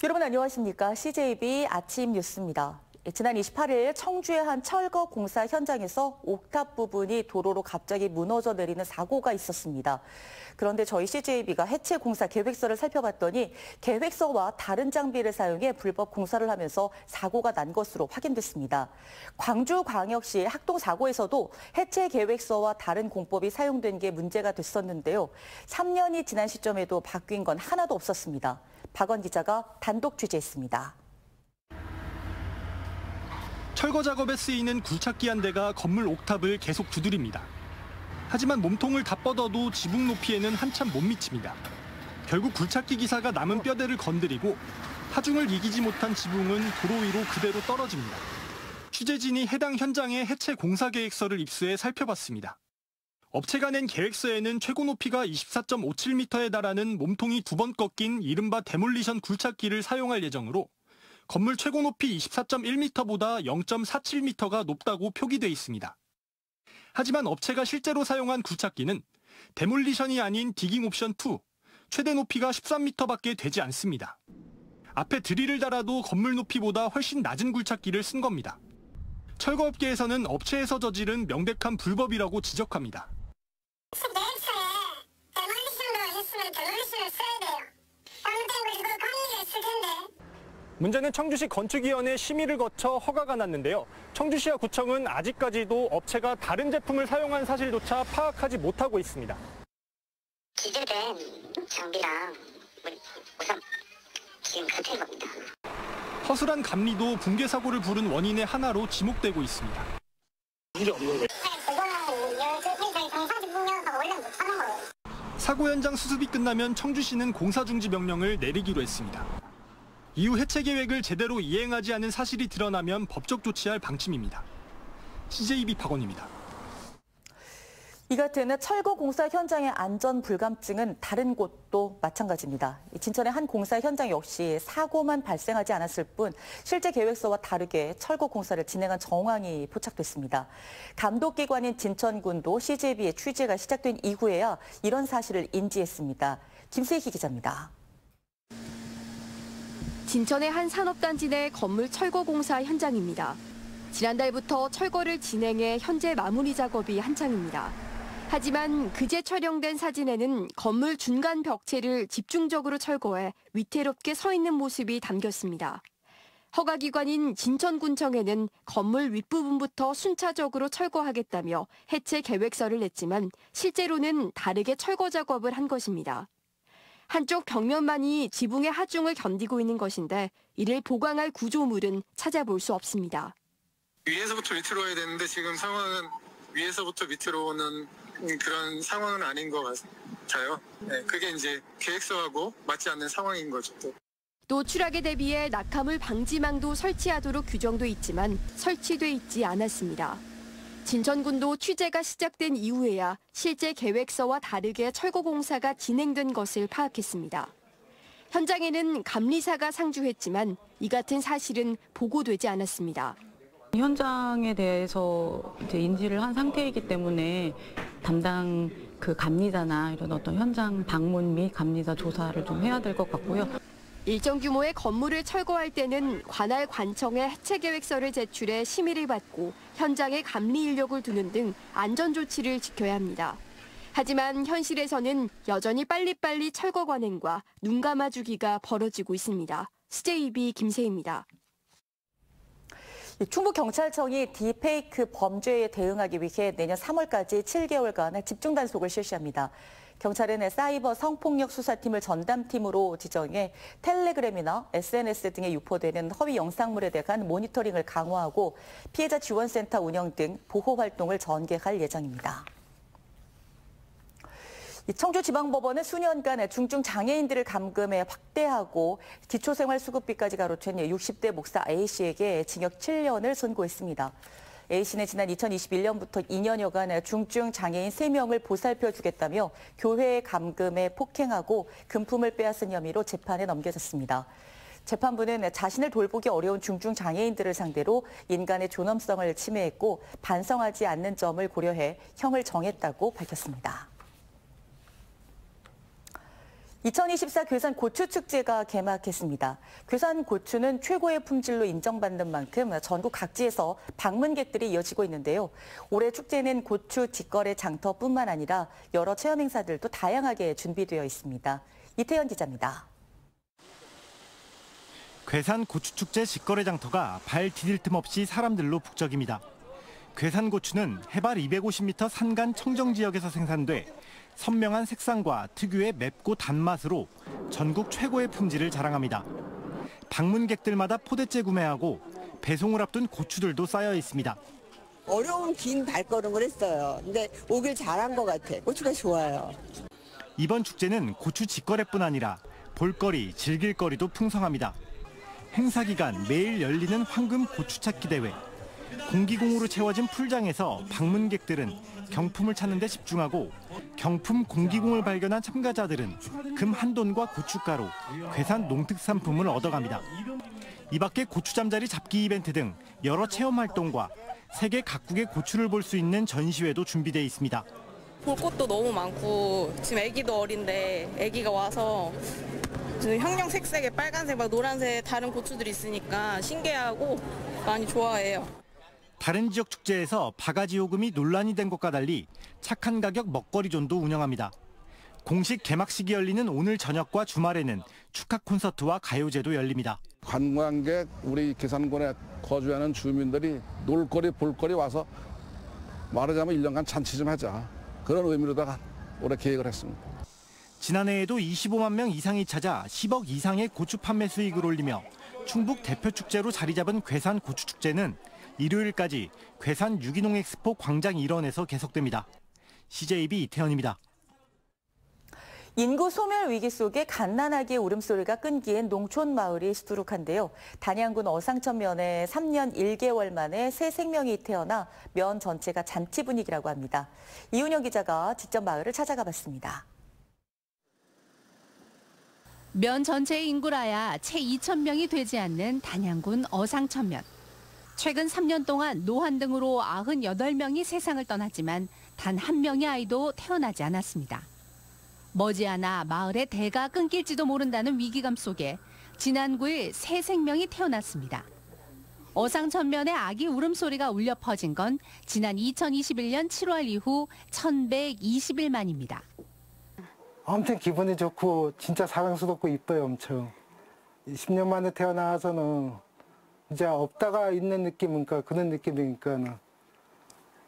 여러분 안녕하십니까? CJB 아침 뉴스입니다. 지난 28일 청주의 한 철거 공사 현장에서 옥탑 부분이 도로로 갑자기 무너져 내리는 사고가 있었습니다. 그런데 저희 CJB가 해체 공사 계획서를 살펴봤더니 계획서와 다른 장비를 사용해 불법 공사를 하면서 사고가 난 것으로 확인됐습니다. 광주광역시 학동 사고에서도 해체 계획서와 다른 공법이 사용된 게 문제가 됐었는데요. 3년이 지난 시점에도 바뀐 건 하나도 없었습니다. 박원 기자가 단독 취재했습니다. 철거 작업에 쓰이는 굴착기 한 대가 건물 옥탑을 계속 두드립니다. 하지만 몸통을 다 뻗어도 지붕 높이에는 한참 못 미칩니다. 결국 굴착기 기사가 남은 뼈대를 건드리고 하중을 이기지 못한 지붕은 도로 위로 그대로 떨어집니다. 취재진이 해당 현장의 해체 공사 계획서를 입수해 살펴봤습니다. 업체가 낸 계획서에는 최고 높이가 24.57m에 달하는 몸통이 2번 꺾인 이른바 데몰리션 굴착기를 사용할 예정으로 건물 최고 높이 24.1m보다 0.47m가 높다고 표기돼 있습니다. 하지만 업체가 실제로 사용한 굴착기는 데몰리션이 아닌 디깅 옵션 2, 최대 높이가 13m밖에 되지 않습니다. 앞에 드릴을 달아도 건물 높이보다 훨씬 낮은 굴착기를 쓴 겁니다. 철거업계에서는 업체에서 저지른 명백한 불법이라고 지적합니다. 계획서에 데몰리션으로 했으면 데몰리션을 써야 돼요. 잘못된 거 관리가 있을 텐데. 문제는 청주시 건축위원회 심의를 거쳐 허가가 났는데요. 청주시와 구청은 아직까지도 업체가 다른 제품을 사용한 사실조차 파악하지 못하고 있습니다. 기재된 장비랑 우선 지금 같은 겁니다. 허술한 감리도 붕괴 사고를 부른 원인의 하나로 지목되고 있습니다. 사고 현장 수습이 끝나면 청주시는 공사 중지 명령을 내리기로 했습니다. 이후 해체 계획을 제대로 이행하지 않은 사실이 드러나면 법적 조치할 방침입니다. CJB 박원입니다. 이 같은 철거 공사 현장의 안전 불감증은 다른 곳도 마찬가지입니다. 진천의 한 공사 현장 역시 사고만 발생하지 않았을 뿐 실제 계획서와 다르게 철거 공사를 진행한 정황이 포착됐습니다. 감독기관인 진천군도 CJB의 취재가 시작된 이후에야 이런 사실을 인지했습니다. 김세희 기자입니다. 진천의 한 산업단지 내 건물 철거 공사 현장입니다. 지난달부터 철거를 진행해 현재 마무리 작업이 한창입니다. 하지만 그제 촬영된 사진에는 건물 중간 벽체를 집중적으로 철거해 위태롭게 서 있는 모습이 담겼습니다. 허가기관인 진천군청에는 건물 윗부분부터 순차적으로 철거하겠다며 해체 계획서를 냈지만 실제로는 다르게 철거 작업을 한 것입니다. 한쪽 벽면만이 지붕의 하중을 견디고 있는 것인데 이를 보강할 구조물은 찾아볼 수 없습니다. 위에서부터 밑으로 와야 되는데 지금 상황은 위에서부터 밑으로 오는 그런 상황은 아닌 것 같아요. 네, 그게 이제 계획서하고 맞지 않는 상황인 거죠. 또 추락에 대비해 낙하물 방지망도 설치하도록 규정돼 있지만 설치돼 있지 않았습니다. 진천군도 취재가 시작된 이후에야 실제 계획서와 다르게 철거 공사가 진행된 것을 파악했습니다. 현장에는 감리사가 상주했지만 이 같은 사실은 보고되지 않았습니다. 현장에 대해서 이제 인지를 한 상태이기 때문에 담당 감리자나 이런 어떤 현장 방문 및 감리자 조사를 좀 해야 될 것 같고요. 일정 규모의 건물을 철거할 때는 관할 관청에 해체 계획서를 제출해 심의를 받고 현장에 감리 인력을 두는 등 안전 조치를 지켜야 합니다. 하지만 현실에서는 여전히 빨리빨리 철거 관행과 눈 감아주기가 벌어지고 있습니다. CJB 김세희입니다. 충북경찰청이 딥페이크 범죄에 대응하기 위해 내년 3월까지 7개월간 집중 단속을 실시합니다. 경찰은 사이버 성폭력 수사팀을 전담팀으로 지정해 텔레그램이나 SNS 등에 유포되는 허위 영상물에 대한 모니터링을 강화하고 피해자 지원센터 운영 등 보호 활동을 전개할 예정입니다. 청주지방법원은 수년간 중증 장애인들을 감금해 확대하고 기초생활수급비까지 가로챈 60대 목사 A씨에게 징역 7년을 선고했습니다. A씨는 지난 2021년부터 2년여간 중증 장애인 3명을 보살펴주겠다며 교회의 감금에 폭행하고 금품을 빼앗은 혐의로 재판에 넘겨졌습니다. 재판부는 자신을 돌보기 어려운 중증 장애인들을 상대로 인간의 존엄성을 침해했고 반성하지 않는 점을 고려해 형을 정했다고 밝혔습니다. 2024 괴산 고추축제가 개막했습니다. 괴산 고추는 최고의 품질로 인정받는 만큼 전국 각지에서 방문객들이 이어지고 있는데요. 올해 축제는 고추 직거래 장터뿐만 아니라 여러 체험 행사들도 다양하게 준비되어 있습니다. 이태현 기자입니다. 괴산 고추축제 직거래 장터가 발 디딜 틈 없이 사람들로 북적입니다. 괴산 고추는 해발 250m 산간 청정 지역에서 생산돼 선명한 색상과 특유의 맵고 단맛으로 전국 최고의 품질을 자랑합니다. 방문객들마다 포대째 구매하고 배송을 앞둔 고추들도 쌓여 있습니다. 어려운 긴 발걸음을 했어요. 근데 오길 잘한 것 같아. 고추가 좋아요. 이번 축제는 고추 직거래뿐 아니라 볼거리, 즐길거리도 풍성합니다. 행사 기간 매일 열리는 황금 고추 찾기 대회. 공기공으로 채워진 풀장에서 방문객들은 경품을 찾는 데 집중하고 경품 공기공을 발견한 참가자들은 금 한 돈과 고춧가루, 괴산 농특산품을 얻어갑니다. 이 밖에 고추잠자리 잡기 이벤트 등 여러 체험 활동과 세계 각국의 고추를 볼 수 있는 전시회도 준비되어 있습니다. 볼 것도 너무 많고 지금 애기도 어린데 애기가 와서 형형색색의 빨간색, 막 노란색 다른 고추들이 있으니까 신기하고 많이 좋아해요. 다른 지역 축제에서 바가지 요금이 논란이 된 것과 달리 착한 가격 먹거리존도 운영합니다. 공식 개막식이 열리는 오늘 저녁과 주말에는 축하 콘서트와 가요제도 열립니다. 관광객, 우리 괴산군에 거주하는 주민들이 놀거리, 볼거리 와서 말하자면 1년간 잔치 좀 하자. 그런 의미로다가 올해 계획을 했습니다. 지난해에도 25만 명 이상이 찾아 10억 이상의 고추 판매 수익을 올리며 충북 대표 축제로 자리 잡은 괴산 고추축제는 일요일까지 괴산 유기농 엑스포 광장 일원에서 계속됩니다. CJB 이태현입니다. 인구 소멸 위기 속에 갓난아기의 울음소리가 끊기는 농촌 마을이 수두룩한데요. 단양군 어상천면에 3년 1개월 만에 새 생명이 태어나 면 전체가 잔치 분위기라고 합니다. 이윤영 기자가 직접 마을을 찾아가 봤습니다. 면 전체의 인구라야 채 2,000명이 되지 않는 단양군 어상천면. 최근 3년 동안 노환 등으로 98명이 세상을 떠났지만 단 한 명의 아이도 태어나지 않았습니다. 머지않아 마을의 대가 끊길지도 모른다는 위기감 속에 지난 9일 새 생명이 태어났습니다. 어상천면의 아기 울음소리가 울려 퍼진 건 지난 2021년 7월 이후 1,120일 만입니다. 엄청 기분이 좋고 진짜 사랑스럽고 이뻐요, 엄청. 10년 만에 태어나서는 이제 없다가 있는 느낌이니까 그런 느낌이니까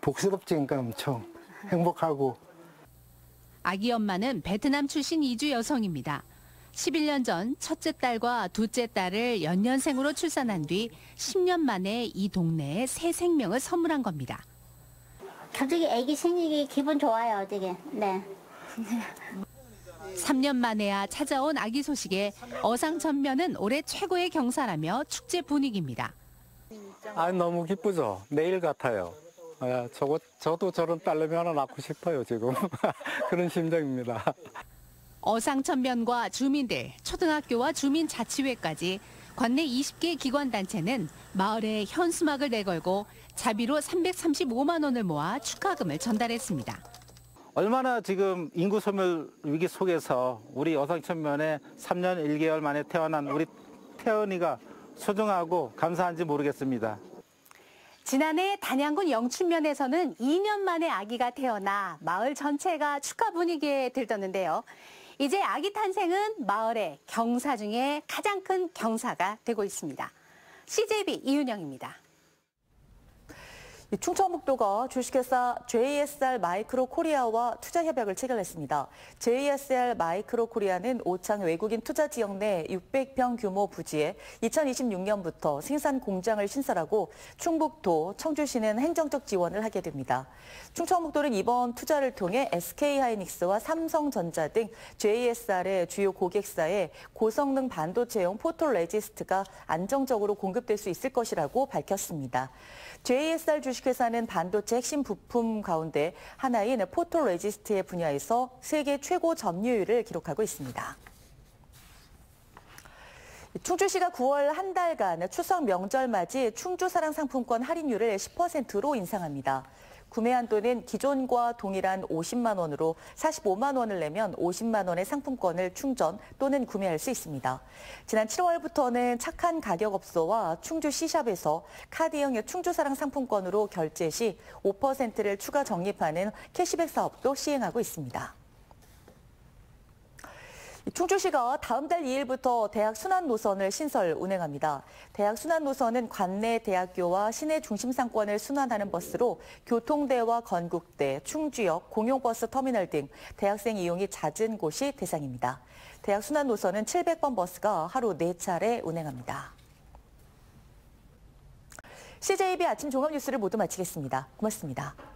복스럽지니까 엄청 행복하고. 아기 엄마는 베트남 출신 이주 여성입니다. 11년 전 첫째 딸과 둘째 딸을 연년생으로 출산한 뒤 10년 만에 이 동네에 새 생명을 선물한 겁니다. 갑자기 아기 생기기 기분 좋아요, 되게. 네. 3년 만에야 찾아온 아기 소식에 어상천면은 올해 최고의 경사라며 축제 분위기입니다. 너무 기쁘죠. 내일 같아요. 저도 저런 딸내미 하나 낳고 싶어요, 지금. 그런 심정입니다. 어상천면과 주민들, 초등학교와 주민자치회까지 관내 20개 기관단체는 마을에 현수막을 내걸고 자비로 335만 원을 모아 축하금을 전달했습니다. 얼마나 지금 인구 소멸 위기 속에서 우리 어상천면에 3년 1개월 만에 태어난 우리 태연이가 소중하고 감사한지 모르겠습니다. 지난해 단양군 영춘면에서는 2년 만에 아기가 태어나 마을 전체가 축하 분위기에 들떴는데요. 이제 아기 탄생은 마을의 경사 중에 가장 큰 경사가 되고 있습니다. CJB 이윤영입니다. 충청북도가 주식회사 JSR 마이크로 코리아와 투자 협약을 체결했습니다. JSR 마이크로 코리아는 오창 외국인 투자 지역 내 600평 규모 부지에 2026년부터 생산 공장을 신설하고 충북도, 청주시는 행정적 지원을 하게 됩니다. 충청북도는 이번 투자를 통해 SK하이닉스와 삼성전자 등 JSR의 주요 고객사에 고성능 반도체용 포토레지스트가 안정적으로 공급될 수 있을 것이라고 밝혔습니다. JSR 주식회사는 반도체 핵심 부품 가운데 하나인 포토레지스트의 분야에서 세계 최고 점유율을 기록하고 있습니다. 충주시가 9월 한 달간 추석 명절 맞이 충주사랑 상품권 할인율을 10%로 인상합니다. 구매 한도는 기존과 동일한 50만 원으로 45만 원을 내면 50만 원의 상품권을 충전 또는 구매할 수 있습니다. 지난 7월부터는 착한 가격업소와 충주 C샵에서 카드형의 충주사랑 상품권으로 결제 시 5%를 추가 적립하는 캐시백 사업도 시행하고 있습니다. 충주시가 다음 달 2일부터 대학 순환 노선을 신설 운행합니다. 대학 순환 노선은 관내 대학교와 시내 중심 상권을 순환하는 버스로 교통대와 건국대, 충주역, 공용버스 터미널 등 대학생 이용이 잦은 곳이 대상입니다. 대학 순환 노선은 700번 버스가 하루 4차례 운행합니다. CJB 아침 종합 뉴스를 모두 마치겠습니다. 고맙습니다.